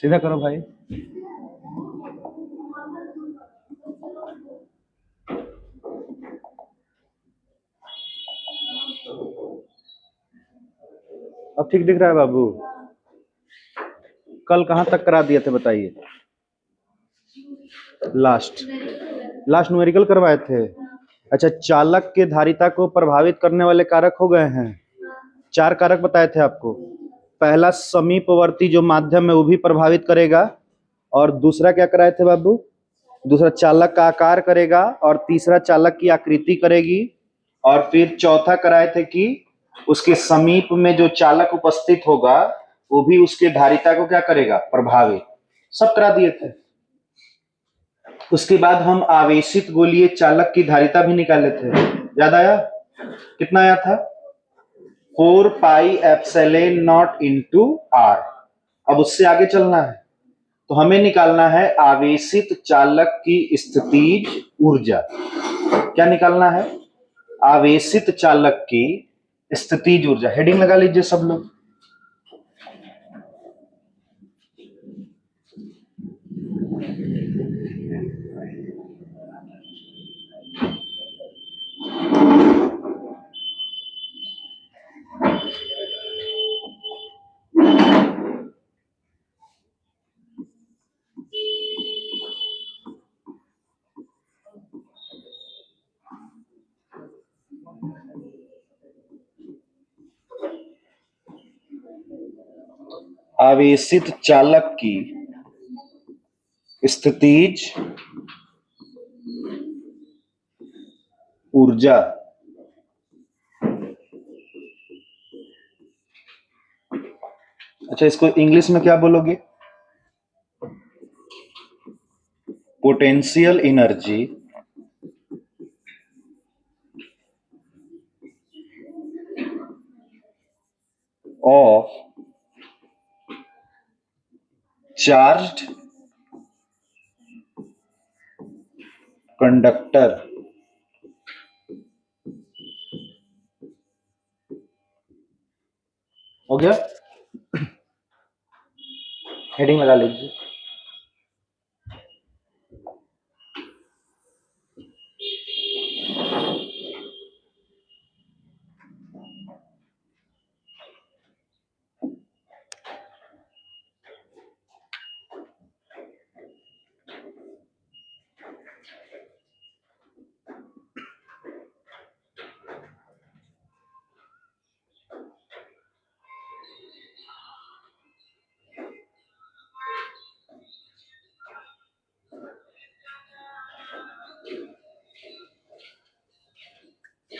सीधा करो भाई। अब ठीक दिख रहा है बाबू? कल कहाँ तक करा दिए थे बताइए? लास्ट लास्ट न्यूमेरिकल करवाए थे। अच्छा, चालक के धारिता को प्रभावित करने वाले कारक हो गए हैं। 4 कारक बताए थे आपको। पहला, समीपवर्ती जो माध्यम है वो भी प्रभावित करेगा। और दूसरा क्या कराए थे बाबू? दूसरा चालक का आकार करेगा, और तीसरा चालक की आकृति करेगी। और फिर चौथा कराए थे कि उसके समीप में जो चालक उपस्थित होगा वो भी उसके धारिता को क्या करेगा? प्रभावित। सब करा दिए थे। उसके बाद हम आवेशित गोलीय चालक की धारिता भी निकाले थे। याद आया? कितना आया था? 4 pi epsilon naught into R. अब उससे आगे चलना है तो हमें निकालना है आवेशित चालक की स्थितिज ऊर्जा। क्या निकालना है? आवेशित चालक की स्थितिज ऊर्जा। हेडिंग लगा लीजिए सब लोग। आवेशित चालक की स्थितिज ऊर्जा। अच्छा, इसको इंग्लिश में क्या बोलोगे? Potential energy of charged conductor. हो गया? हेडिंग लगा लीजिए।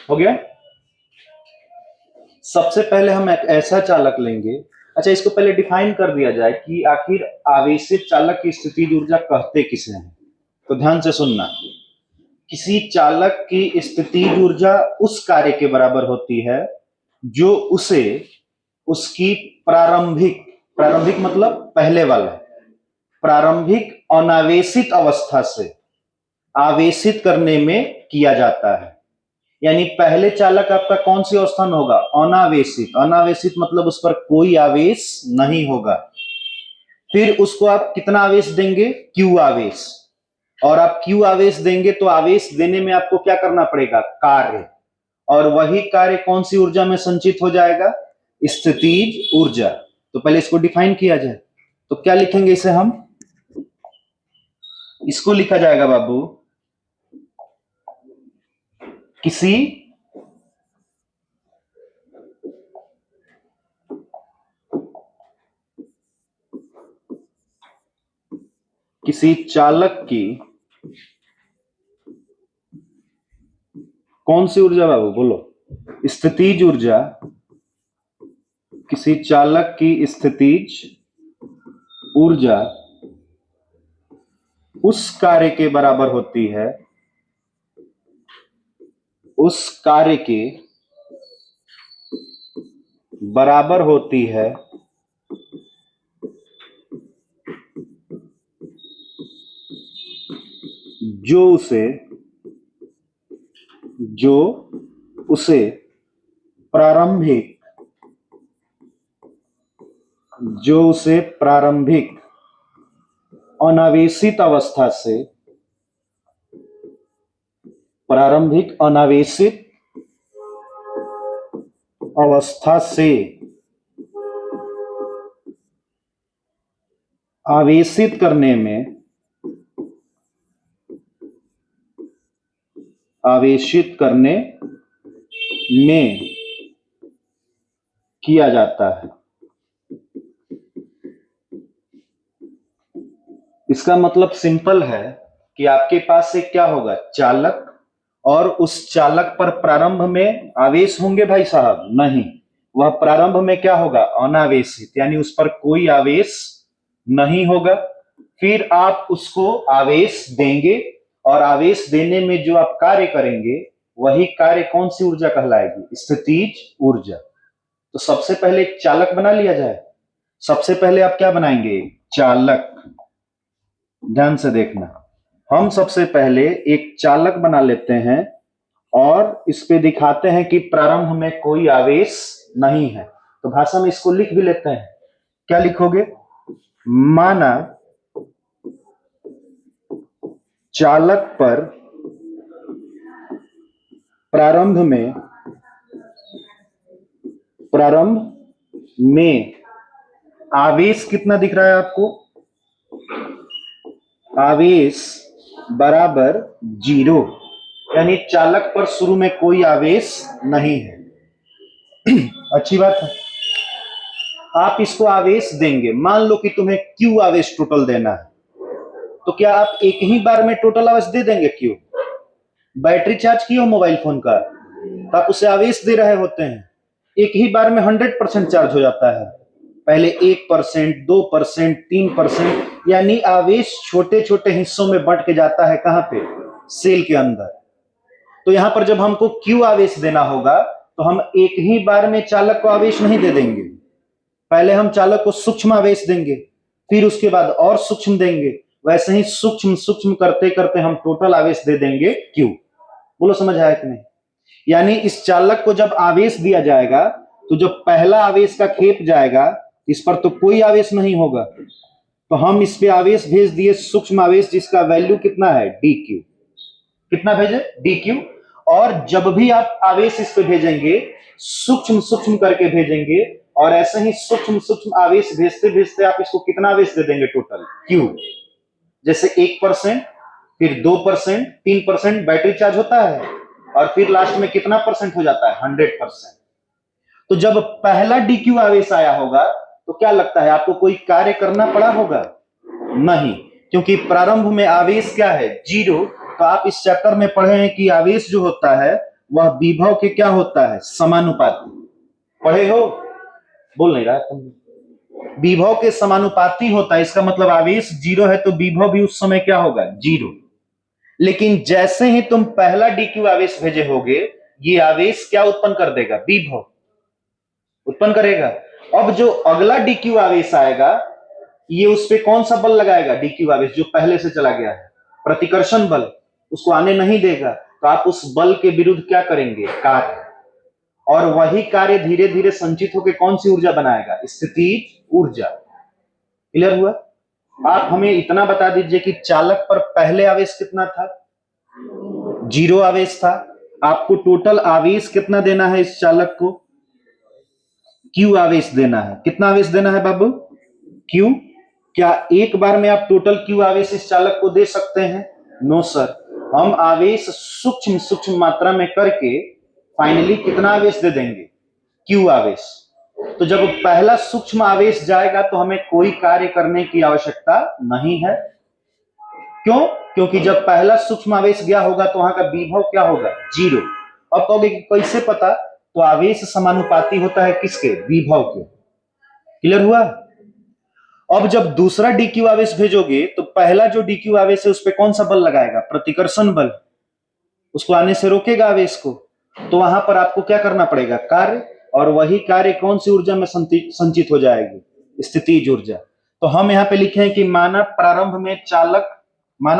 हो गया? सबसे पहले हम एक ऐसा चालक लेंगे। अच्छा, इसको पहले डिफाइन कर दिया जाए कि आखिर आवेशित चालक की स्थितिज ऊर्जा कहते किसे हैं। तो ध्यान से सुनना। किसी चालक की स्थितिज ऊर्जा उस कार्य के बराबर होती है जो उसे उसकी प्रारंभिक प्रारंभिक मतलब पहले वाला प्रारंभिक अनावेशित अवस्था से आवेशित करने में किया जाता है। यानी पहले चालक आपका कौन सी अवस्था में होगा? अनावेशित। अनावेशित मतलब उस पर कोई आवेश नहीं होगा। फिर उसको आप कितना आवेश देंगे? क्यू आवेश। और आप क्यू आवेश देंगे तो आवेश देने में आपको क्या करना पड़ेगा? कार्य। और वही कार्य कौन सी ऊर्जा में संचित हो जाएगा? स्थितिज ऊर्जा। तो पहले इसको डिफाइन किया जाए तो क्या लिखेंगे इसे हम? इसको लिखा जाएगा बाबू, किसी किसी चालक की कौन सी ऊर्जा बाबू? बोलो। स्थितिज ऊर्जा। किसी चालक की स्थितिज ऊर्जा उस कार्य के बराबर होती है उस कार्य के बराबर होती है जो उसे जो उसे प्रारंभिक जो उसे प्रारंभिक अनावेशित अवस्था से, प्रारंभिक अनावेशित अवस्था से आवेशित करने में, आवेशित करने में किया जाता है। इसका मतलब सिंपल है कि आपके पास एक क्या होगा, चालक, और उस चालक पर प्रारंभ में आवेश होंगे भाई साहब? नहीं, वह प्रारंभ में क्या होगा, अनावेशित, यानी उस पर कोई आवेश नहीं होगा। फिर आप उसको आवेश देंगे और आवेश देने में जो आप कार्य करेंगे वही कार्य कौन सी ऊर्जा कहलाएगी, स्थितिज ऊर्जा। तो सबसे पहले एक चालक बना लिया जाए। सबसे पहले आप क्या बनाएंगे, चालक। ध्यान से देखना, हम सबसे पहले एक चालक बना लेते हैं और इस पे दिखाते हैं कि प्रारंभ में कोई आवेश नहीं है। तो भाषा में इसको लिख भी लेते हैं। क्या लिखोगे, माना चालक पर प्रारंभ में आवेश कितना दिख रहा है आपको, आवेश बराबर 0, यानी चालक पर शुरू में कोई आवेश नहीं है। अच्छी बात है। आप इसको आवेश देंगे, मान लो कि तुम्हें क्यू आवेश टोटल देना है, तो क्या आप एक ही बार में टोटल आवेश दे देंगे? क्यू, बैटरी चार्ज की हो मोबाइल फोन का, तो आप उसे आवेश दे रहे होते हैं, एक ही बार में 100% चार्ज हो जाता है। पहले 1%, 2%, 3%, यानी आवेश छोटे छोटे हिस्सों में बंट के जाता है। कहां पे, सेल के अंदर। तो यहां पर जब हमको क्यू आवेश देना होगा तो हम एक ही बार में चालक को आवेश नहीं दे देंगे, पहले हम चालक को सूक्ष्म आवेश देंगे, फिर उसके बाद और सूक्ष्म देंगे, वैसे ही सूक्ष्म सूक्ष्म करते करते हम टोटल आवेश दे देंगे क्यू। बोलो समझ आया कि नहीं? यानी इस चालक को जब आवेश दिया जाएगा तो जो पहला आवेश का खेप जाएगा इस पर तो कोई आवेश नहीं होगा, तो हम इस पे आवेश भेज दिए सूक्ष्म आवेश, जिसका वैल्यू कितना है, डी क्यू। कितना भेजे, डी क्यू। और जब भी आप आवेश इस पे भेजेंगे सूक्ष्म सूक्ष्म करके भेजेंगे, और ऐसे ही सूक्ष्म सूक्ष्म आवेश भेजते भेजते आप इसको कितना आवेश दे देंगे, टोटल क्यू। जैसे 1%, फिर 2%, 3% बैटरी चार्ज होता है, और फिर लास्ट में कितना परसेंट हो जाता है, 100%। तो जब पहला डीक्यू आवेश आया होगा तो क्या लगता है आपको कोई कार्य करना पड़ा होगा? नहीं, क्योंकि प्रारंभ में आवेश क्या है, 0। तो आप इस चैप्टर में पढ़े हैं कि आवेश जो होता है वह विभव के क्या होता है, समानुपाती। पढ़े हो? बोल नहीं रहा तुम। विभव के समानुपाती होता है, इसका मतलब आवेश 0 है तो विभव भी उस समय क्या होगा, 0। लेकिन जैसे ही तुम पहला डीक्यू आवेश भेजे होगे, ये आवेश क्या उत्पन्न कर देगा, विभव उत्पन्न करेगा। अब जो अगला डीक्यू आवेश आएगा ये उस पे कौन सा बल लगाएगा, डीक्यू आवेश जो पहले से चला गया है, प्रतिकर्षण बल, उसको आने नहीं देगा। तो आप उस बल के विरुद्ध क्या करेंगे, कार्य, और वही कार्य धीरे धीरे संचित होकर कौन सी ऊर्जा बनाएगा, स्थितिज ऊर्जा। क्लियर हुआ? आप हमें इतना बता दीजिए कि चालक पर पहले आवेश कितना था, 0 आवेश था। आपको टोटल आवेश कितना देना है इस चालक को, क्यू आवेश देना है। कितना आवेश देना है बाबू, क्यू। क्या एक बार में आप टोटल क्यू आवेश इस चालक को दे सकते हैं? नो सर, हम आवेश सूक्ष्म सूक्ष्म मात्रा में करके फाइनली कितना आवेश दे देंगे, क्यू आवेश। तो जब पहला सूक्ष्म आवेश जाएगा तो हमें कोई कार्य करने की आवश्यकता नहीं है। क्यों? क्योंकि जब पहला सूक्ष्म आवेश गया होगा तो वहां का विभव क्या होगा, 0। अब कहोगे कि कैसे पता, तो आवेश समानुपाती होता है किसके, विभव के। क्लियर हुआ? अब जब दूसरा डीक्यू आवेश भेजोगे तो पहला जो डीक्यू आवेश है उस पर कौन सा बल लगाएगा, प्रतिकर्षण बल, उसको आने से रोकेगा आवेश को। तो वहां पर आपको क्या करना पड़ेगा, कार्य, और वही कार्य कौन सी ऊर्जा में संचित हो जाएगी, स्थितिज ऊर्जा। तो हम यहाँ पे लिखे हैं कि माना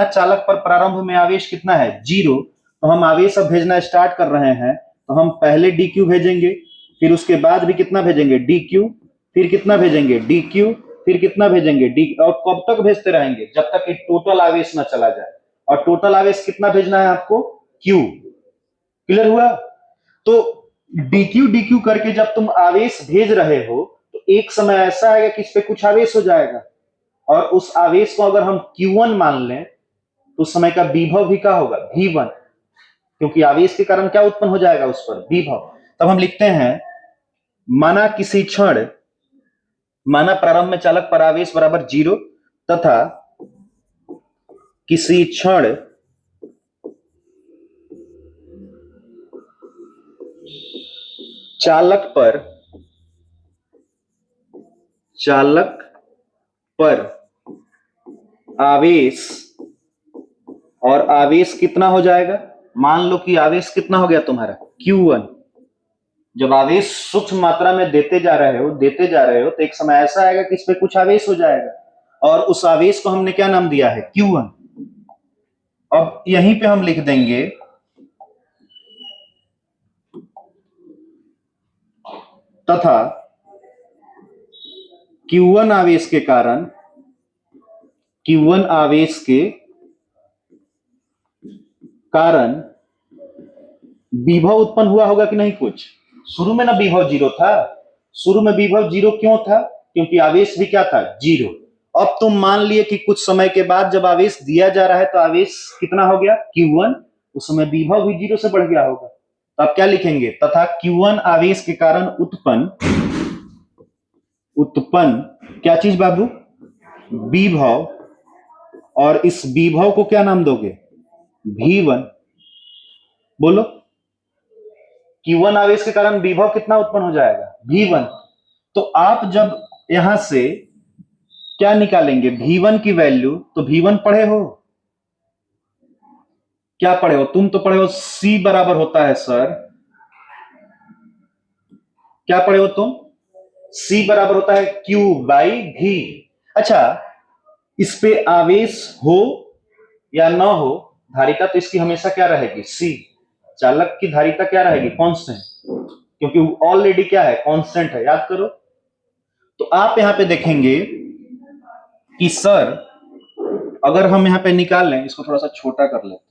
चालक पर प्रारंभ में आवेश कितना है, 0। तो हम आवेश अब भेजना स्टार्ट कर रहे हैं, तो हम पहले डी क्यू भेजेंगे, फिर उसके बाद भी कितना भेजेंगे, डी क्यू, फिर कितना भेजेंगे, डी क्यू, फिर कितना भेजेंगे डी, और कब तक भेजते रहेंगे, जब तक कि टोटल आवेश ना चला जाए। और टोटल आवेश कितना भेजना है आपको, क्यू। क्लियर हुआ। तो डीक्यू डीक्यू करके जब तुम आवेश भेज रहे हो तो एक समय ऐसा आएगा कि इस पे कुछ आवेश हो जाएगा, और उस आवेश को अगर हम Q1 मान लें तो उस समय का विभव भी क्या होगा, V1, क्योंकि आवेश के कारण क्या उत्पन्न हो जाएगा उस पर, विभव। तब हम लिखते हैं माना किसी क्षण, माना प्रारंभ में चालक पर आवेश बराबर 0 तथा किसी क्षण चालक पर आवेश, और आवेश कितना हो जाएगा, मान लो कि आवेश कितना हो गया तुम्हारा Q1। जब आवेश सूक्ष्म मात्रा में देते जा रहे हो तो एक समय ऐसा आएगा कि इस पे कुछ आवेश हो जाएगा, और उस आवेश को हमने क्या नाम दिया है, Q1। अब यहीं पे हम लिख देंगे तथा Q1 आवेश के कारण, Q1 आवेश के कारण विभव उत्पन्न हुआ होगा कि नहीं कुछ। शुरू में ना विभव 0 था, शुरू में विभव 0 क्यों था, क्योंकि आवेश भी क्या था, 0। अब तुम मान लिए कि कुछ समय के बाद जब आवेश दिया जा रहा है तो आवेश कितना हो गया, Q1, उस समय विभव भी 0 से बढ़ गया होगा। तो आप क्या लिखेंगे, तथा Q1 आवेश के कारण उत्पन्न क्या चीज बाबू, विभव, और इस विभव को क्या नाम दोगे, V1। बोलो, Q1 आवेश के कारण विभव कितना उत्पन्न हो जाएगा, V1। तो आप जब यहां से क्या निकालेंगे, V1 की वैल्यू, तो V1 पढ़े हो, क्या पढ़े हो, तुम तो पढ़े हो C बराबर होता है सर, क्या पढ़े हो तुम, C बराबर होता है Q बाई V। अच्छा, इस पे आवेश हो या ना हो, धारिता तो इसकी हमेशा क्या रहेगी, C। चालक की धारिता क्या रहेगी, कांस्टेंट, क्योंकि ऑलरेडी क्या है, कांस्टेंट है, याद करो। तो आप यहां पे देखेंगे कि सर अगर हम यहां पे निकाल लें, इसको थोड़ा सा छोटा कर लेते हैं,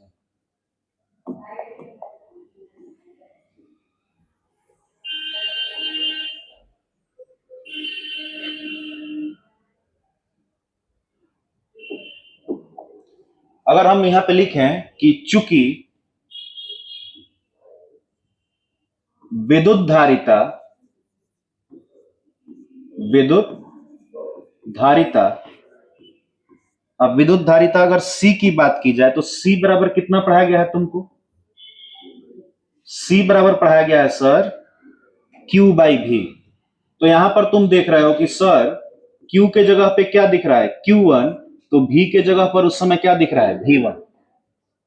अगर हम यहां पे लिखें कि चूंकि विद्युत धारिता, अब विद्युत धारिता अगर C की बात की जाए तो C बराबर कितना पढ़ाया गया है तुमको, C बराबर पढ़ाया गया है सर Q बाई V। तो यहां पर तुम देख रहे हो कि सर Q के जगह पे क्या दिख रहा है, Q1, तो V के जगह पर उस समय क्या दिख रहा है, V1।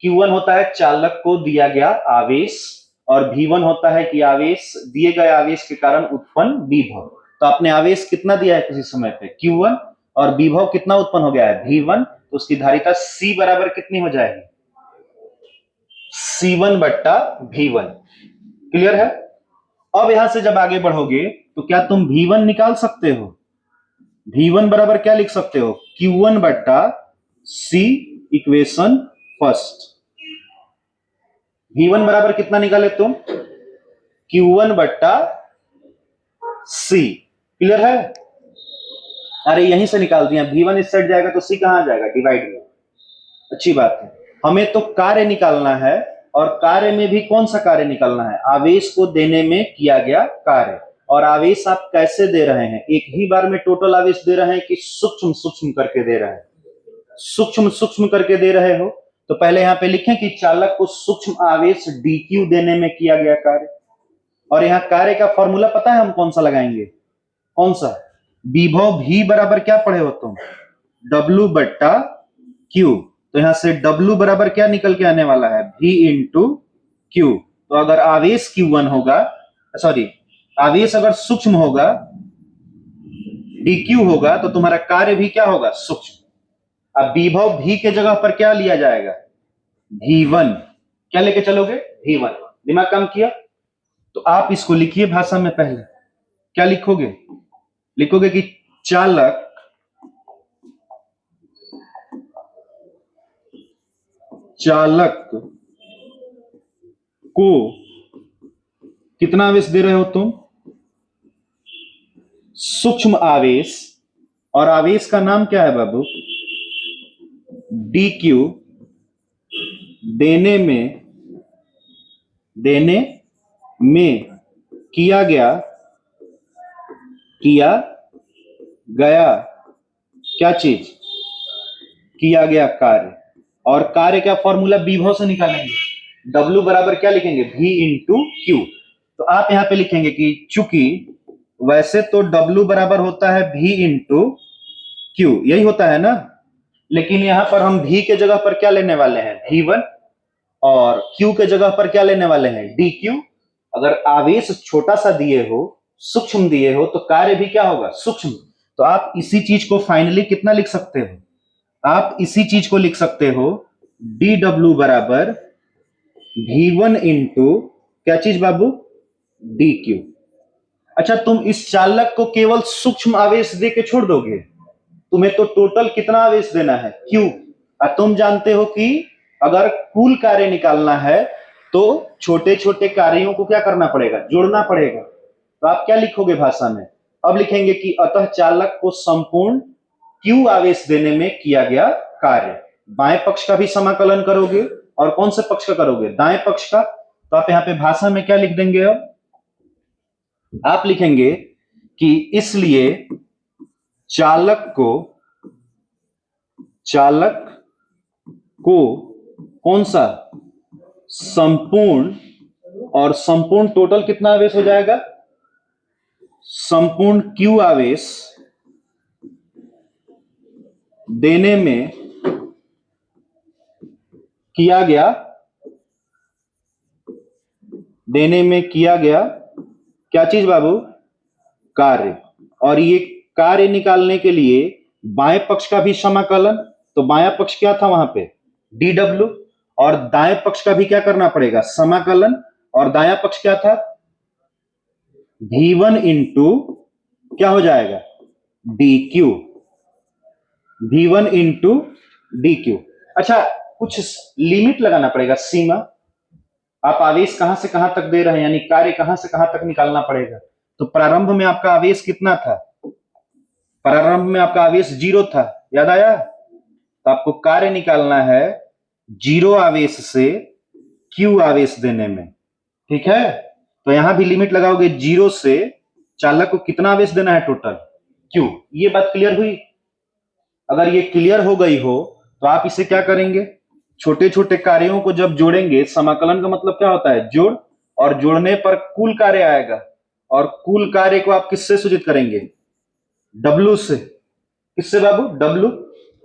Q1 होता है चालक को दिया गया आवेश, और V1 होता है कि आवेश, दिए गए आवेश के कारण उत्पन्न विभव। तो आपने आवेश कितना दिया है किसी समय पे, Q1, और विभव कितना उत्पन्न हो गया है, V1। तो उसकी धारिता C बराबर कितनी हो जाएगी, C1 बट्टा V1। क्लियर है। अब यहां से जब आगे बढ़ोगे तो क्या तुम V1 निकाल सकते हो, V1 बराबर क्या लिख सकते हो, Q1 बट्टा C, इक्वेशन फर्स्ट। V1 बराबर कितना निकाले तुम, Q1 बट्टा C। क्लियर है। अरे यहीं से निकाल दिया, V1 इस साइड जाएगा तो C कहां आ जाएगा, डिवाइड में। अच्छी बात है। हमें तो कार्य निकालना है, और कार्य में भी कौन सा कार्य निकालना है, आवेश को देने में किया गया कार्य। और आवेश आप कैसे दे रहे हैं, एक ही बार में टोटल आवेश दे रहे हैं कि सूक्ष्म सूक्ष्म करके दे रहे हैं, सूक्ष्म सूक्ष्म करके दे रहे हो। तो पहले यहां पे लिखें कि चालक को सूक्ष्म आवेश dq देने में किया गया कार्य। और यहां कार्य का फॉर्मूला पता है हम कौन सा लगाएंगे, कौन सा, विभव V बराबर क्या पढ़े हो तुम, W बट्टा Q। तो यहां से W बराबर क्या निकल के आने वाला है, V इंटू Q। तो अगर आवेश Q1 होगा, सॉरी, आवेश अगर सूक्ष्म होगा, dq होगा, तो तुम्हारा कार्य भी क्या होगा, सूक्ष्म। अब विभव V के जगह पर क्या लिया जाएगा, V1। क्या लेके चलोगे, V1। दिमाग काम किया। तो आप इसको लिखिए भाषा में, पहले क्या लिखोगे, लिखोगे कि चालक चालक को कितना आवेश दे रहे हो तुम? सूक्ष्म आवेश। और आवेश का नाम क्या है बाबू? D Q. देने में किया गया क्या चीज? किया गया कार्य। और कार्य का फॉर्मूला विभव से निकालेंगे। W बराबर क्या लिखेंगे? V into Q. तो आप यहां पे लिखेंगे कि चूंकि वैसे तो W बराबर होता है V इंटू क्यू, यही होता है ना, लेकिन यहां पर हम V के जगह पर क्या लेने वाले हैं? V1। और Q के जगह पर क्या लेने वाले हैं? DQ। अगर आवेश छोटा सा दिए हो, सूक्ष्म दिए हो, तो कार्य भी क्या होगा? सूक्ष्म। तो आप इसी चीज को फाइनली कितना लिख सकते हो? आप इसी चीज को लिख सकते हो dW बराबर V1 इंटू क्या चीज बाबू? DQ। अच्छा, तुम इस चालक को केवल सूक्ष्म आवेश दे के छोड़ दोगे? तुम्हें तो टोटल कितना आवेश देना है? Q। और तुम जानते हो कि अगर कुल कार्य निकालना है तो छोटे छोटे कार्यों को क्या करना पड़ेगा? जोड़ना पड़ेगा। तो आप क्या लिखोगे भाषा में? अब लिखेंगे कि अतः चालक को संपूर्ण Q आवेश देने में किया गया कार्य। बाएं पक्ष का भी समाकलन करोगे और कौन से पक्ष का करोगे? दाएं पक्ष का। तो आप यहां पे भाषा में क्या लिख देंगे? अब आप लिखेंगे कि इसलिए चालक को कौन सा? संपूर्ण। और संपूर्ण टोटल कितना आवेश हो जाएगा? संपूर्ण Q आवेश देने में किया गया क्या चीज बाबू? कार्य। और ये कार्य निकालने के लिए बाएं पक्ष का भी समाकलन। तो बायां पक्ष क्या था वहां पे? DW। और दाएं पक्ष का भी क्या करना पड़ेगा? समाकलन। और दायां पक्ष क्या था? V1 इंटू क्या हो जाएगा? DQ। V1 into DQ। अच्छा, कुछ लिमिट लगाना पड़ेगा, सीमा। आप आवेश कहां से कहां तक दे रहे हैं, यानी कार्य कहां से कहां तक निकालना पड़ेगा। तो प्रारंभ में आपका आवेश कितना था? प्रारंभ में आपका आवेश 0 था, याद आया? तो आपको कार्य निकालना है 0 आवेश से Q आवेश देने में। ठीक है, तो यहां भी लिमिट लगाओगे 0 से चालक को कितना आवेश देना है टोटल? Q। ये बात क्लियर हुई? अगर ये क्लियर हो गई हो तो आप इसे क्या करेंगे? छोटे छोटे कार्यों को जब जोड़ेंगे, समाकलन का मतलब क्या होता है? जोड़। और जोड़ने पर कुल कार्य आएगा। और कुल कार्य को आप किससे सूचित करेंगे? W से। किससे बाबू? W।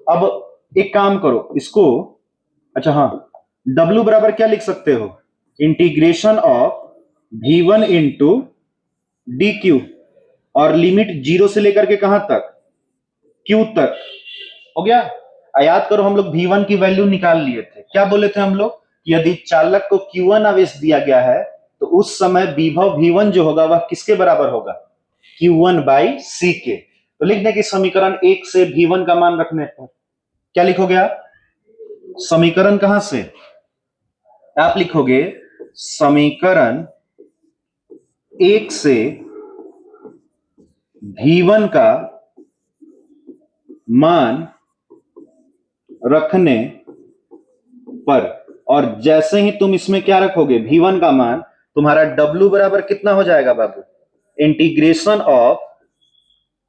अब एक काम करो इसको, अच्छा हाँ, W बराबर क्या लिख सकते हो? Integration of V1 into DQ। और लिमिट 0 से लेकर के कहां तक? Q तक। हो गया? याद करो, हम लोग V1 की वैल्यू निकाल लिए थे। क्या बोले थे हम लोग? कि यदि चालक को Q1 आवेश दिया गया है तो उस समय विभव V1 जो होगा वह किसके बराबर होगा? Q1 बाई C के। तो लिख दें कि समीकरण 1 से V1 का मान रखने पर क्या लिखोगे आप? समीकरण कहां से? आप लिखोगे समीकरण 1 से V1 का मान रखने पर, और जैसे ही तुम इसमें क्या रखोगे? V1 का मान, तुम्हारा W बराबर कितना हो जाएगा बाबू? इंटीग्रेशन ऑफ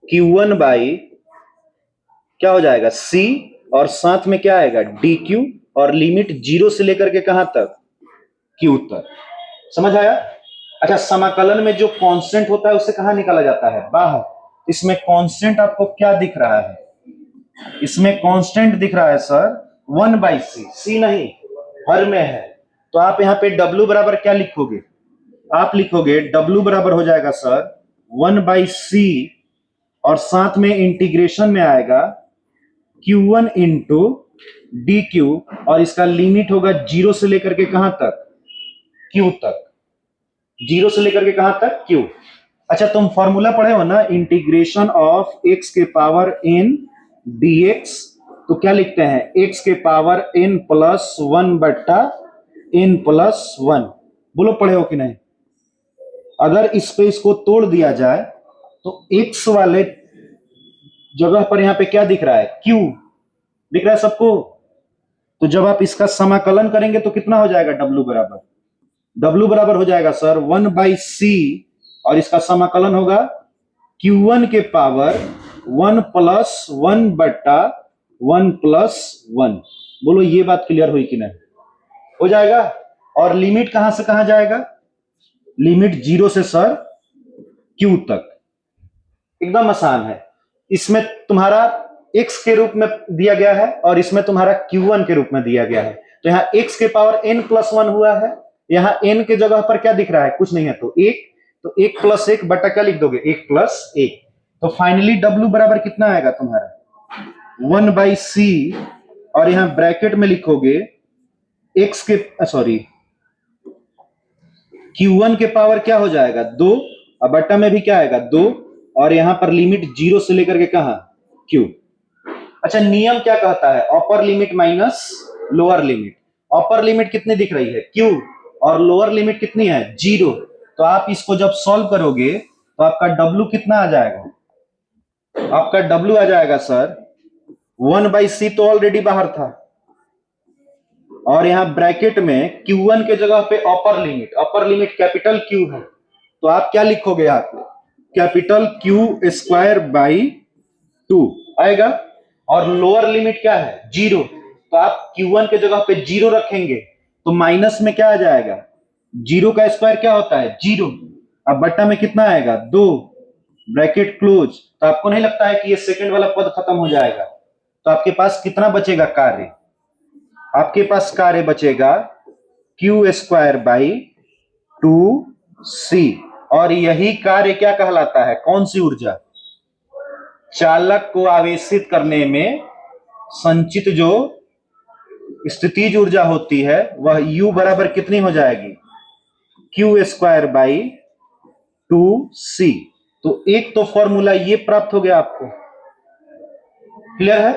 Q1 बाई क्या हो जाएगा? C। और साथ में क्या आएगा? DQ। और लिमिट 0 से लेकर के कहां तक? Q तक। समझ आया? अच्छा, समाकलन में जो कांस्टेंट होता है उसे कहां निकाला जाता है? बाहर। इसमें कांस्टेंट आपको क्या दिख रहा है? इसमें कांस्टेंट दिख रहा है सर 1/c। C नहीं, हर में है। तो आप यहां पे W बराबर क्या लिखोगे? आप लिखोगे W बराबर हो जाएगा सर 1/c। और साथ में इंटीग्रेशन में आएगा Q1 इंटू DQ। और इसका लिमिट होगा 0 से लेकर के कहां तक? Q तक। 0 से लेकर के कहां तक? Q। अच्छा, तुम फॉर्मूला पढ़े हो ना, इंटीग्रेशन ऑफ x के पावर n dx। तो क्या लिखते हैं, x के पावर n प्लस 1 बट्टा n प्लस 1। बोलो पढ़े हो कि नहीं। अगर इस पे इसको तोड़ दिया जाए तो x वाले जगह पर यहां पे क्या दिख रहा है, q दिख रहा है सबको। तो जब आप इसका समाकलन करेंगे तो कितना हो जाएगा, w बराबर हो जाएगा सर 1/c, और इसका समाकलन होगा q1 के पावर 1 प्लस 1 बट्टा 1 प्लस 1। बोलो ये बात क्लियर हुई कि नहीं, हो जाएगा। और लिमिट कहां से कहां जाएगा, लिमिट 0 से सर q तक, एकदम आसान है। इसमें तुम्हारा x के रूप में दिया गया है और इसमें तुम्हारा q1 के रूप में दिया गया है। तो यहाँ x के पावर n प्लस 1 हुआ है, यहाँ n के जगह पर क्या दिख रहा है, कुछ नहीं है, तो 1, तो 1 प्लस 1 बटा क्या लिख दोगे, 1 प्लस 1। तो फाइनली w बराबर कितना आएगा तुम्हारा 1/c, और यहां ब्रैकेट में लिखोगे x के q1 के पावर क्या हो जाएगा 2, और बटा में भी क्या आएगा 2, और यहां पर लिमिट 0 से लेकर के कहां q। अच्छा नियम क्या कहता है, upper limit minus lower limit. Upper limit कितनी दिख रही है q, और लोअर लिमिट कितनी है 0। तो आप इसको जब सॉल्व करोगे तो आपका w कितना आ जाएगा, आपका w आ जाएगा सर 1/c, तो ऑलरेडी बाहर था, और यहां ब्रैकेट में q1 के जगह पे अपर लिमिट कैपिटल Q है, तो आप क्या लिखोगे यहां पे, कैपिटल Q स्क्वायर बाई 2 आएगा। और लोअर लिमिट क्या है 0, तो आप q1 के जगह पे 0 रखेंगे तो माइनस में क्या आ जाएगा, 0 का स्क्वायर क्या होता है 0, अब बट्टा में कितना आएगा 2, ब्रैकेट क्लोज। तो आपको नहीं लगता है कि ये सेकंड वाला पद खत्म हो जाएगा, तो आपके पास कितना बचेगा कार्य, आपके पास कार्य बचेगा q स्क्वायर बाई 2c, और यही कार्य क्या कहलाता है, कौन सी ऊर्जा, चालक को आवेशित करने में संचित जो स्थितिज ऊर्जा होती है वह u बराबर कितनी हो जाएगी, q स्क्वायर बाई 2c। तो एक तो फॉर्मूला ये प्राप्त हो गया आपको, क्लियर है।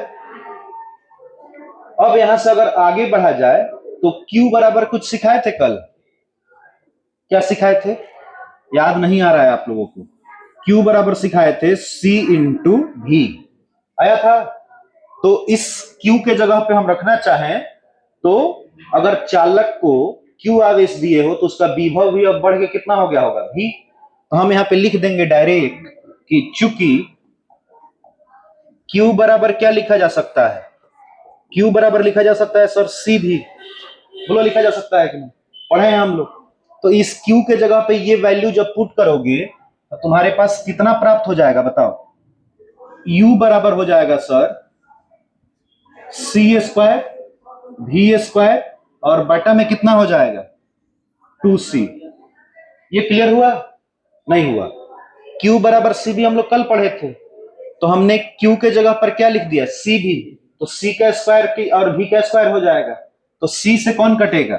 अब यहां से अगर आगे बढ़ा जाए तो q बराबर कुछ सिखाए थे कल, क्या सिखाए थे, याद नहीं आ रहा है आप लोगों को, q बराबर सिखाए थे c इंटू v, आया था। तो इस q के जगह पे हम रखना चाहें तो अगर चालक को q आवेश दिए हो तो उसका विभव भी अब बढ़ के कितना हो गया होगा v। तो हम यहां पे लिख देंगे डायरेक्ट कि चूंकि q बराबर क्या लिखा जा सकता है, q बराबर लिखा जा सकता है सर c भी, बोलो लिखा जा सकता है कि नहीं, पढ़े हैं हम लोग। तो इस q के जगह पे ये वैल्यू जब पुट करोगे तो तुम्हारे पास कितना प्राप्त हो जाएगा बताओ, u बराबर हो जाएगा sir c square v square, और बटा में कितना हो जाएगा 2c। ये क्लियर हुआ, नहीं हुआ, q बराबर c भी हम लोग कल पढ़े थे, तो हमने q के जगह पर क्या लिख दिया c भी, तो c का स्क्वायर की और v का स्क्वायर हो जाएगा, तो c से कौन कटेगा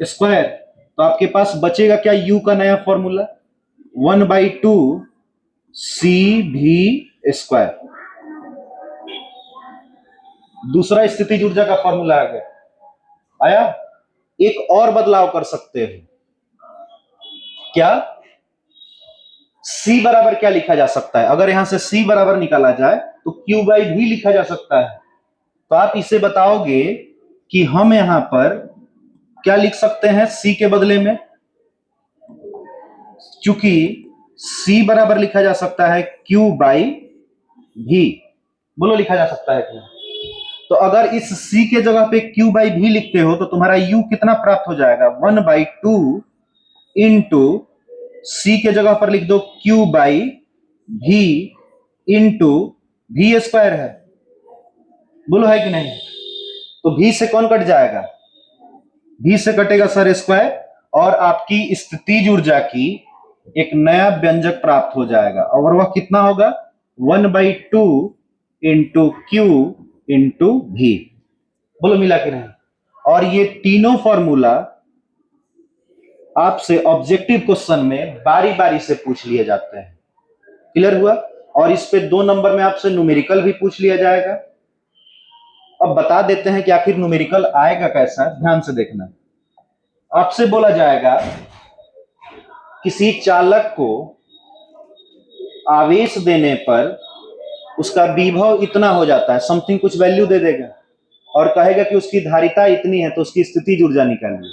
स्क्वायर, तो आपके पास बचेगा क्या u का नया फॉर्मूला 1/2 cv स्क्वायर, दूसरा स्थितिज ऊर्जा का फॉर्मूला आ गया, आया। एक और बदलाव कर सकते हैं, क्या c बराबर क्या लिखा जा सकता है, अगर यहां से c बराबर निकाला जाए तो q/v लिखा जा सकता है। तो आप इसे बताओगे कि हम यहां पर क्या लिख सकते हैं c के बदले में, चूंकि c बराबर लिखा जा सकता है q/v, बोलो लिखा जा सकता है क्या। तो अगर इस c के जगह पे q/v लिखते हो तो तुम्हारा u कितना प्राप्त हो जाएगा 1/2 इंटू c के जगह पर लिख दो q/v इंटू v स्क्वायर है, बोलो है कि नहीं। तो v से कौन कट जाएगा, v से कटेगा सर स्क्वायर, और आपकी स्थितिज ऊर्जा की एक नया व्यंजक प्राप्त हो जाएगा, और वह कितना होगा 1/2 इंटू q इंटू v, बोलो मिला कि नहीं। और ये तीनों फॉर्मूला आपसे ऑब्जेक्टिव क्वेश्चन में बारी बारी से पूछ लिए जाते हैं, क्लियर हुआ। और इस पे 2 नंबर में आपसे न्यूमेरिकल भी पूछ लिया जाएगा, अब बता देते हैं कि आखिर न्यूमेरिकल आएगा कैसा, ध्यान से देखना। आपसे बोला जाएगा किसी चालक को आवेश देने पर उसका विभव इतना हो जाता है, समथिंग कुछ वैल्यू दे देगा और कहेगा कि उसकी धारिता इतनी है तो उसकी स्थितिज ऊर्जा निकालिए।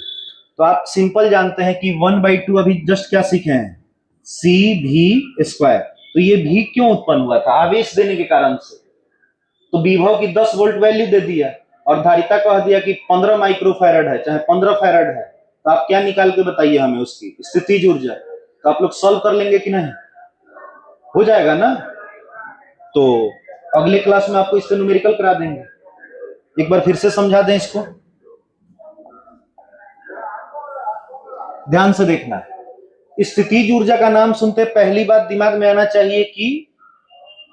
तो आप सिंपल जानते हैं कि 1/2 अभी जस्ट क्या सीखे हैं, CV²। तो ये भी क्यों उत्पन्न हुआ था, आवेश देने के कारण से। तो विभव की 10 वोल्ट वैल्यू दे दिया और धारिता कह दिया कि 15 माइक्रोफैरड है, चाहे 15 फैरड है। तो आप क्या निकाल के बताइए हमें उसकी स्थितिज ऊर्जा। तो आप लोग सॉल्व कर लेंगे कि नहीं, हो जाएगा ना। तो अगले क्लास में आपको इसका न्यूमेरिकल करा देंगे। एक बार फिर से समझा दें इसको, ध्यान से देखना। स्थितिज ऊर्जा का नाम सुनते पहली बात दिमाग में आना चाहिए कि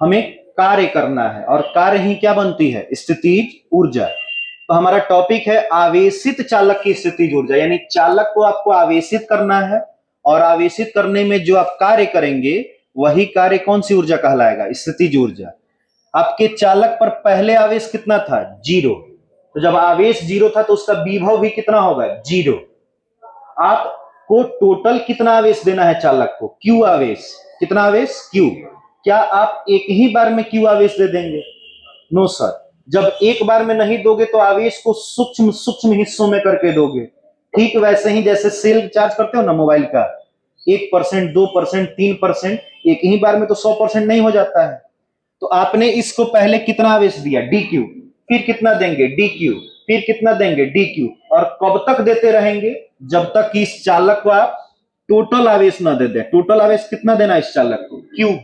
हमें कार्य करना है, और कार्य ही क्या बनती है, स्थितिज ऊर्जा। तो हमारा टॉपिक है आवेशित चालक की स्थितिज ऊर्जा, यानी चालक को आपको आवेशित करना है और आवेशित करने में जो आप कार्य करेंगे वही कार्य कौन सी ऊर्जा कहलाएगा, स्थितिज ऊर्जा। आपके चालक पर पहले आवेश कितना था, 0। तो जब आवेश 0 था तो उसका विभव भी कितना होगा, 0। आपको टोटल कितना आवेश देना है चालक को, Q आवेश। कितना आवेश, Q। क्या आप एक ही बार में Q आवेश दे देंगे, नो सर। जब एक बार में नहीं दोगे तो आवेश को सूक्ष्म सूक्ष्म हिस्सों में करके दोगे। ठीक वैसे ही जैसे सेल चार्ज करते हो ना मोबाइल का, 1%, 2%, 3%, एक ही बार में तो 100% नहीं हो जाता है। तो आपने इसको पहले कितना आवेश दिया, DQ, फिर कितना देंगे, DQ, फिर कितना देंगे, DQ, और कब तक देते रहेंगे, जब तक कि इस चालक को आप टोटल आवेश ना दे दें। टोटल आवेश कितना देना इस चालक को, Q।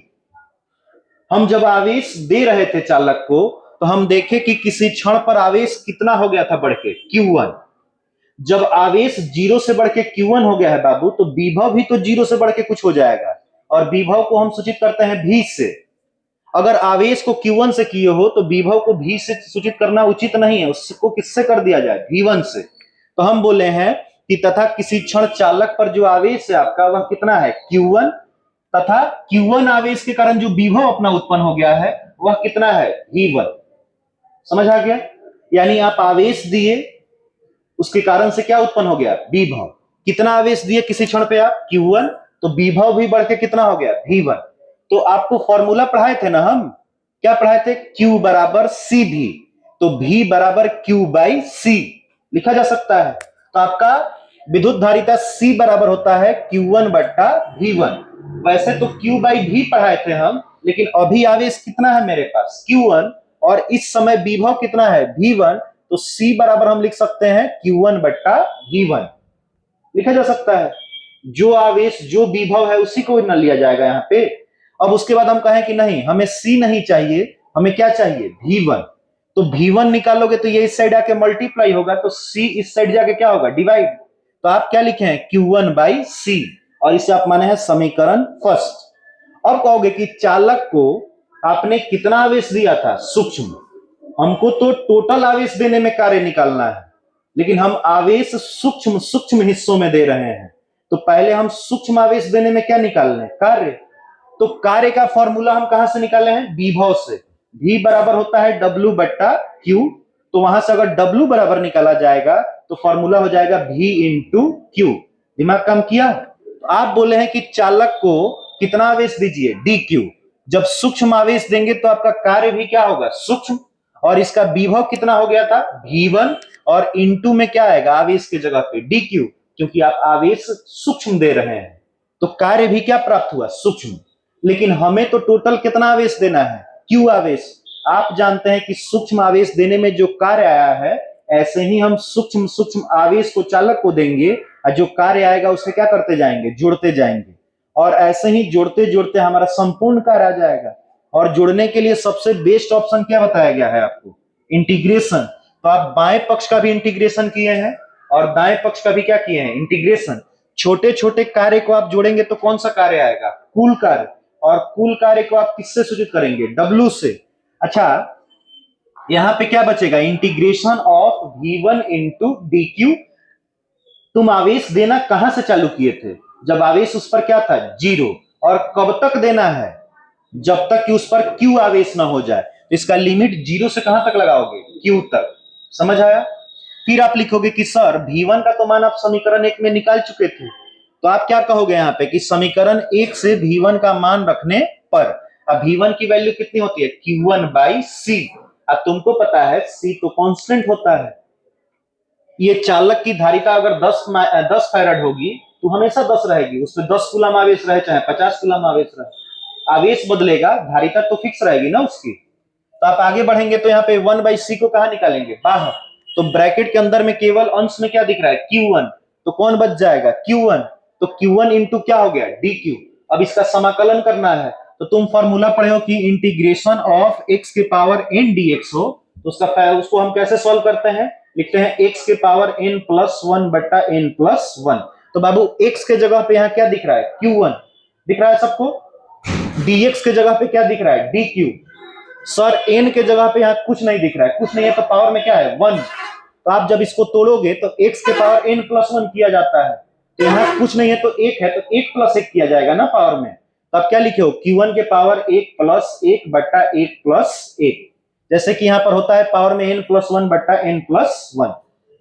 हम जब आवेश दे रहे थे चालक को तो हम देखे कि किसी क्षण पर आवेश कितना हो गया था बढ़ के, Q1। जब आवेश 0 से बढ़ के Q1 हो गया है बाबू, तो विभव भी तो 0 से बढ़ के कुछ हो जाएगा, और विभव को हम सूचित करते हैं V से। अगर आवेश को Q1 से किए हो तो विभव को V से सूचित करना उचित नहीं है, उसको किससे कर दिया जाए, V1 से। तो हम बोले हैं कि तथा किसी क्षण चालक पर जो आवेश है आपका वह कितना है, Q1, तथा Q1 आवेश के कारण जो विभव अपना उत्पन्न हो गया है वह कितना है, V1। समझ आ गया, यानी आप आवेश दिए उसके कारण से क्या उत्पन्न हो गया, विभव। कितना आवेश दिए किसी क्षण पे आप, Q1, तो विभव भी बढ़ के कितना हो गया, V1। तो आपको फॉर्मूला पढ़ाए थे ना हम, क्या पढ़ाए थे, Q बराबर CV, तो V बराबर Q/C लिखा जा सकता है। तो आपका विद्युत धारिता C बराबर होता है Q1/V1। वैसे तो Q/V पढ़ाए थे हम, लेकिन अभी आवेश कितना है मेरे पास, Q1, और इस समय विभव कितना है, V1। तो C बराबर हम लिख सकते हैं Q1/V1 लिखा जा सकता है। जो आवेश जो विभव है उसी को न लिया जाएगा यहाँ पे। अब उसके बाद हम कहें कि नहीं हमें C नहीं चाहिए, हमें क्या चाहिए, V1। तो V1 निकालोगे तो ये इस साइड आके मल्टीप्लाई होगा, तो C इस साइड जाके क्या होगा, डिवाइड। तो आप क्या लिखे हैं, Q1/C, और इसे आप माने हैं समीकरण फर्स्ट। अब कहोगे कि चालक को आपने कितना आवेश दिया था, सूक्ष्म। हमको तो टोटल आवेश देने में कार्य निकालना है, लेकिन हम आवेश सूक्ष्म सूक्ष्म हिस्सों में दे रहे हैं। तो पहले हम सूक्ष्म आवेश देने में क्या निकाल लें, कार्य। तो कार्य का फॉर्मूला हम कहां से निकाले हैं, विभव से। V बराबर होता है W/Q। तो वहां से अगर W बराबर निकाला जाएगा तो फॉर्मूला हो जाएगा V × Q। दिमाग काम किया। तो आप बोले हैं कि चालक को कितना आवेश दीजिए, DQ। जब सूक्ष्म आवेश देंगे तो आपका कार्य भी क्या होगा, सूक्ष्म, और इसका विभव कितना हो गया था, V1, और इंटू में क्या आएगा, आवेश की जगह पे DQ, क्योंकि आप आवेश सूक्ष्म दे रहे हैं तो कार्य भी क्या प्राप्त हुआ, सूक्ष्म। लेकिन हमें तो टोटल कितना आवेश देना है, Q आवेश। आप जानते हैं कि सूक्ष्म आवेश देने में जो कार्य आया है, ऐसे ही हम सूक्ष्म सूक्ष्म आवेश को चालक को देंगे और जो कार्य आएगा उसे क्या करते जाएंगे, जोड़ते जाएंगे, और ऐसे ही जोड़ते जोड़ते हमारा संपूर्ण कार्य आ जाएगा। और जोड़ने के लिए सबसे बेस्ट ऑप्शन क्या बताया गया है आपको, इंटीग्रेशन। तो आप बाएं पक्ष का भी इंटीग्रेशन किए हैं और दाएं पक्ष का भी क्या किए हैं, इंटीग्रेशन। छोटे छोटे कार्य को आप जोड़ेंगे तो कौन सा कार्य आएगा, कुल कार्य, और कुल कार्य को आप किससे सूचित करेंगे, W से। अच्छा, यहां पे क्या बचेगा, इंटीग्रेशन ऑफ V1 × DQ। तुम आवेश देना कहां से चालू किए थे, जब आवेश उस पर क्या था, 0, और कब तक देना है, जब तक कि उस पर Q आवेश ना हो जाए। तो इसका लिमिट 0 से कहां तक लगाओगे, Q तक। समझ आया? फिर आप लिखोगे कि सर V1 का तो मान आप समीकरण 1 में निकाल चुके थे, तो आप क्या कहोगे यहाँ पे कि समीकरण 1 से V1 का मान रखने पर अब V1 की वैल्यू कितनी होती है? Q1 by C। अब तुमको पता है C तो कांस्टेंट होता है। ये चालक की धारिता अगर 10 फैराड होगी तो हमेशा 10 रहेगी, उसमें 10 कूलम आवेश रहे चाहे 50 कूलम आवेश रहे, आवेश बदलेगा, धारिता तो फिक्स रहेगी ना उसकी। तो आप आगे बढ़ेंगे तो यहाँ पे 1/c को कहाँ निकालेंगे? बाहर। तो ब्रैकेट के अंदर में केवल अंश में क्या दिख रहा है? Q1। तो कौन बच जाएगा? Q1। तो Q1 इंटू क्या हो गया? DQ। अब इसका समाकलन करना है तो तुम फॉर्मूला पढ़े हो कि इंटीग्रेशन ऑफ x के पावर n dx हो, तो उसको हम कैसे सॉल्व करते हैं? लिखते हैं x के पावर n प्लस 1 बट्टा n प्लस 1। तो बाबू x के जगह पे यहाँ क्या दिख रहा है? Q1 दिख रहा है सबको। dx के जगह पे क्या दिख रहा है? dq। सर n के जगह पे यहाँ कुछ नहीं दिख रहा है, कुछ नहीं है तो पावर में क्या है? 1। तो आप जब इसको तोड़ोगे तो x के पावर n प्लस 1 किया जाता है, तो यहाँ कुछ नहीं है तो 1 है, तो 1 प्लस 1 किया जाएगा ना पावर में। तो आप क्या लिखे हो? Q1 के पावर 1 प्लस 1 बट्टा 1 प्लस 1। जैसे कि यहाँ पर होता है पावर में n प्लस 1 बट्टा n प्लस 1।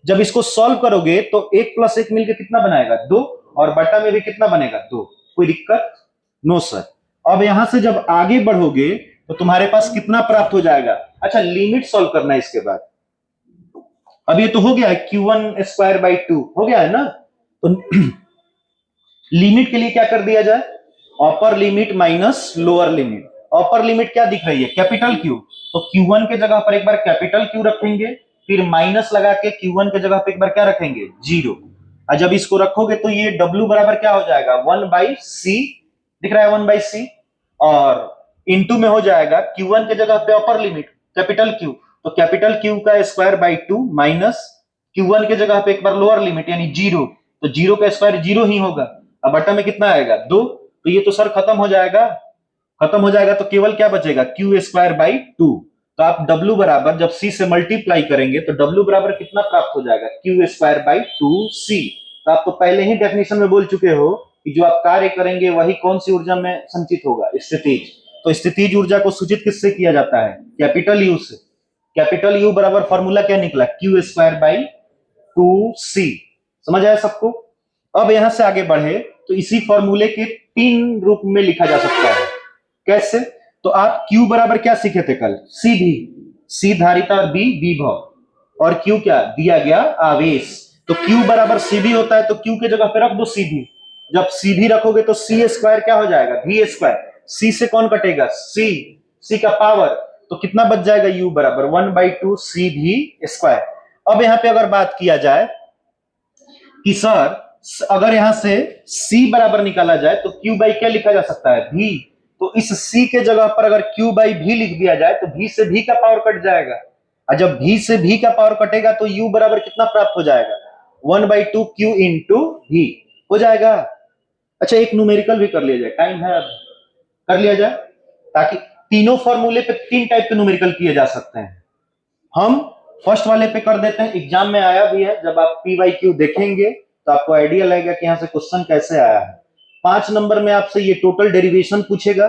जब इसको सॉल्व करोगे तो 1 प्लस 1 मिलकर कितना बनाएगा? 2, और बट्टा में भी कितना बनेगा? 2। कोई दिक्कत? No sir. अब यहां से जब आगे बढ़ोगे तो तुम्हारे पास कितना प्राप्त हो जाएगा? अच्छा, लिमिट सॉल्व करना है इसके बाद। अब ये तो हो गया है Q1 स्क्वायर बाई 2 हो गया है ना। तो लिमिट के लिए क्या कर दिया जाए? Upper limit minus lower limit. Upper limit क्या दिख रही है? Capital Q। तो Q1 के जगह पर एक बार कैपिटल Q रखेंगे, फिर माइनस लगा के Q1 के जगह पर एक बार क्या रखेंगे? 0। और जब इसको रखोगे तो ये W बराबर क्या हो जाएगा? 1/c दिख रहा है, 1/c। और इनटू में हो जाएगा Q1 के जगह पे अपर लिमिट कैपिटल Q, तो कैपिटल Q का स्क्वायर बाई 2 माइनस Q1 के जगह पे एक बार लोअर लिमिट यानी 0, तो 0 का स्क्वायर 0 ही होगा। अब बटा में कितना आएगा? 2। तो ये तो सर खत्म हो जाएगा, खत्म हो जाएगा तो केवल क्या बचेगा? Q square by 2। तो आप W बराबर जब C से मल्टीप्लाई करेंगे तो W बराबर कितना प्राप्त हो जाएगा? Q square by 2C। तो आप तो पहले ही डेफिनेशन में बोल चुके हो कि जो आप कार्य करेंगे वही कौन सी ऊर्जा में संचित होगा? स्थितिज। तो स्थितिज ऊर्जा को सूचित किससे किया जाता है? कैपिटल U से। कैपिटल U बराबर फॉर्मूला क्या निकला? Q square by 2C। समझ आया सबको? अब यहां से आगे बढ़े तो इसी फॉर्मूले के 3 रूप में लिखा जा सकता है। कैसे? तो आप Q बराबर क्या सीखे थे कल? C भी। C धारिता और B विभव, और Q क्या दिया गया? आवेश। तो Q बराबर C भी होता है, तो Q के जगह पे रख दो C भी। जब C भी रखोगे तो C स्क्वायर क्या हो जाएगा? V square. C से कौन कटेगा? C का पावर, तो कितना बच जाएगा? U बराबर 1/2 C भी स्क्वायर। अब यहां पे अगर बात किया जाए कि सर अगर यहां से C बराबर निकाला जाए तो Q बाई क्या लिखा जा सकता है? V। तो इस C के जगह पर अगर Q बाई V लिख दिया जाए तो V से V का पावर कट जाएगा, और जब V से V का पावर कटेगा तो U बराबर कितना प्राप्त हो जाएगा? 1/2 Q इंटू V हो जाएगा। अच्छा, एक न्यूमेरिकल भी कर लिया जाए, टाइम है अब, कर लिया जाए, ताकि तीनों फॉर्मूले पे 3 टाइप के न्यूमेरिकल किए जा सकते हैं। हम फर्स्ट वाले पे कर देते हैं, एग्जाम में आया भी है, जब आप PYQ देखेंगे तो आपको आइडिया लगेगा कि यहां से क्वेश्चन कैसे आया है। 5 नंबर में आपसे ये टोटल डेरिवेशन पूछेगा,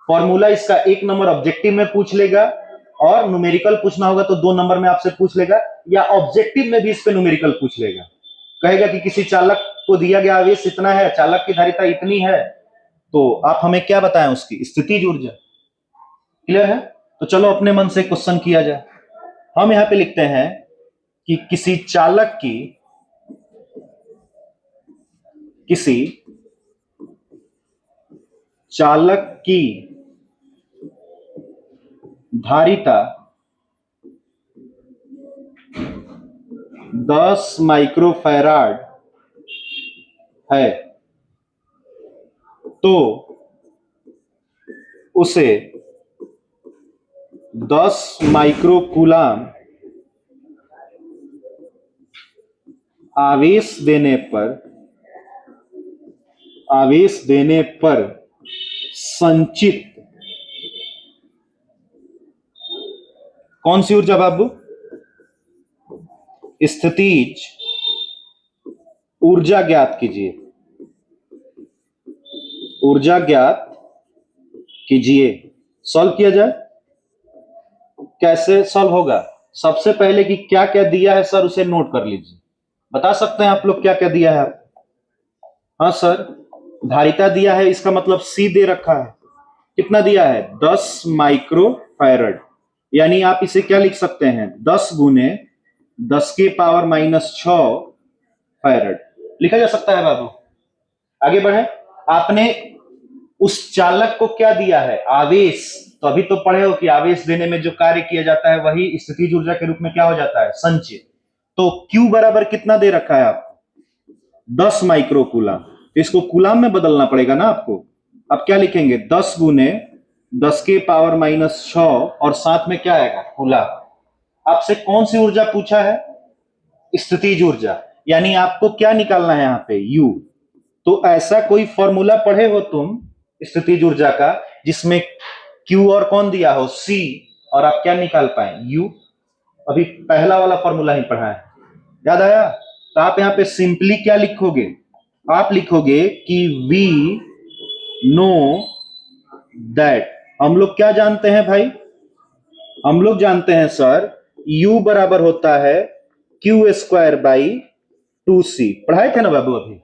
फॉर्मूला इसका 1 नंबर ऑब्जेक्टिव में पूछ लेगा, और न्यूमेरिकल पूछना होगा तो 2 नंबर में आपसे पूछ लेगा, या ऑब्जेक्टिव में भी इस पे न्यूमेरिकल पूछ लेगा। कहेगा कि किसी चालक को दिया गया आवेश इतना है, चालक की धारिता इतनी है, तो आप हमें क्या बताएं उसकी स्थितिज ऊर्जा। क्लियर है? तो चलो अपने मन से क्वेश्चन किया जाए। हम यहां पे लिखते हैं कि किसी चालक की धारिता 10 माइक्रोफैराड है, तो उसे 10 माइक्रोकूलम आवेश देने पर संचित कौन सी ऊर्जा बाबू? स्थितिज ऊर्जा ज्ञात कीजिए। ऊर्जा ज्ञात कीजिए। सॉल्व किया जाए। कैसे सॉल्व होगा? सबसे पहले कि क्या क्या दिया है सर उसे नोट कर लीजिए। बता सकते हैं आप लोग क्या क्या दिया है आप? हाँ सर, धारिता दिया है, इसका मतलब सी दे रखा है। कितना दिया है? 10 माइक्रो फैरड। यानी आप इसे क्या लिख सकते हैं? 10 गुने 10 के पावर -6 फैरड लिखा जा सकता है बाबू। आगे बढ़े। आपने उस चालक को क्या दिया है? आवेश। तो अभी तो पढ़े हो कि आवेश देने में जो कार्य किया जाता है वही स्थितिज ऊर्जा के रूप में क्या हो जाता है? संचय। तो Q बराबर कितना दे रखा है आपको? 10 माइक्रो कूलाम। तो इसको कूलाम में बदलना पड़ेगा ना आपको। अब क्या लिखेंगे? 10 गुने 10 के पावर -6 और साथ में क्या आएगा? कूलाम। आपसे कौन सी ऊर्जा पूछा है? स्थितिज ऊर्जा। यानी आपको क्या निकालना है यहाँ पे? U। तो ऐसा कोई फॉर्मूला पढ़े हो तुम स्थितिज ऊर्जा का जिसमें Q और कौन दिया हो? C, और आप क्या निकाल पाए? U। अभी पहला वाला फॉर्मूला ही पढ़ा है, याद आया? तो आप यहाँ पे सिंपली क्या लिखोगे? आप लिखोगे कि वी नो दैट। हम लोग क्या जानते हैं भाई? हम लोग जानते हैं सर U बराबर होता है Q²/2C। पढ़ाए थे ना बाबू अभी?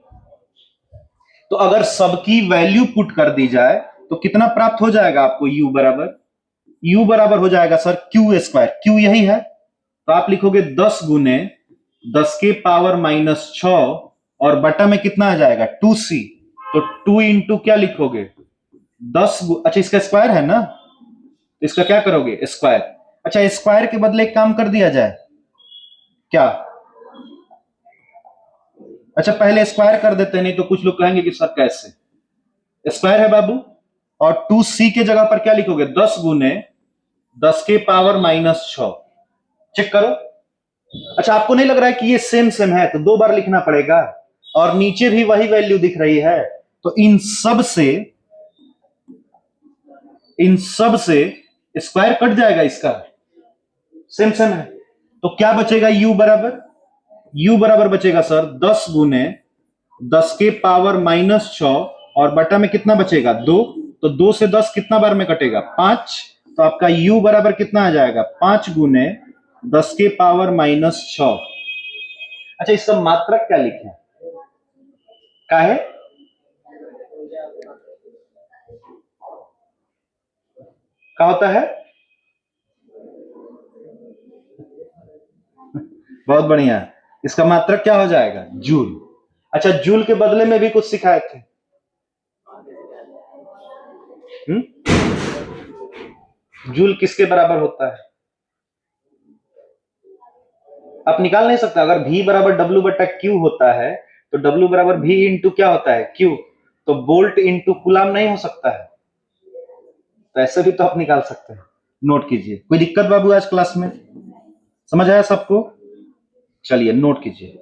तो अगर सबकी वैल्यू पुट कर दी जाए तो कितना प्राप्त हो जाएगा आपको? U बराबर हो जाएगा सर Q²। Q यही है। तो आप लिखोगे 10 गुने 10 के पावर -6 और बटा में कितना आ जाएगा? 2C। तो 2 इंटू क्या लिखोगे? 10। अच्छा, इसका स्क्वायर है ना, तो इसका क्या करोगे? स्क्वायर। अच्छा, स्क्वायर के बदले एक काम कर दिया जाए क्या? अच्छा, पहले स्क्वायर कर देते हैं, नहीं तो कुछ लोग कहेंगे कि सर कैसे। स्क्वायर है बाबू, और 2C के जगह पर क्या लिखोगे? 10 गुने 10 के पावर -6। चेक करो। अच्छा, आपको नहीं लग रहा है कि ये सेम सेम है? तो 2 बार लिखना पड़ेगा, और नीचे भी वही वैल्यू दिख रही है। तो इन सब से स्क्वायर कट जाएगा, इसका सेम सेम है। तो क्या बचेगा? U बराबर बचेगा सर 10 गुने 10 के पावर -6 और बटा में कितना बचेगा? 2। तो 2 से 10 कितना बार में कटेगा? 5। तो आपका U बराबर कितना आ जाएगा? 5 गुने 10 के पावर -6। अच्छा, इसका मात्रक क्या लिखे? क्या है? क्या होता है? बहुत बढ़िया। इसका मात्रक क्या हो जाएगा? जूल। अच्छा, जूल के बदले में भी कुछ सिखाए थे। जूल किसके बराबर होता है? आप निकाल नहीं सकते। अगर V बराबर W/Q होता है तो W बराबर V इंटू क्या होता है? Q। तो वोल्ट इंटू कूलाम नहीं हो सकता है? तो ऐसे भी तो आप निकाल सकते हैं। नोट कीजिए। कोई दिक्कत बाबू आज क्लास में? समझ आया सबको? चलिए नोट कीजिए।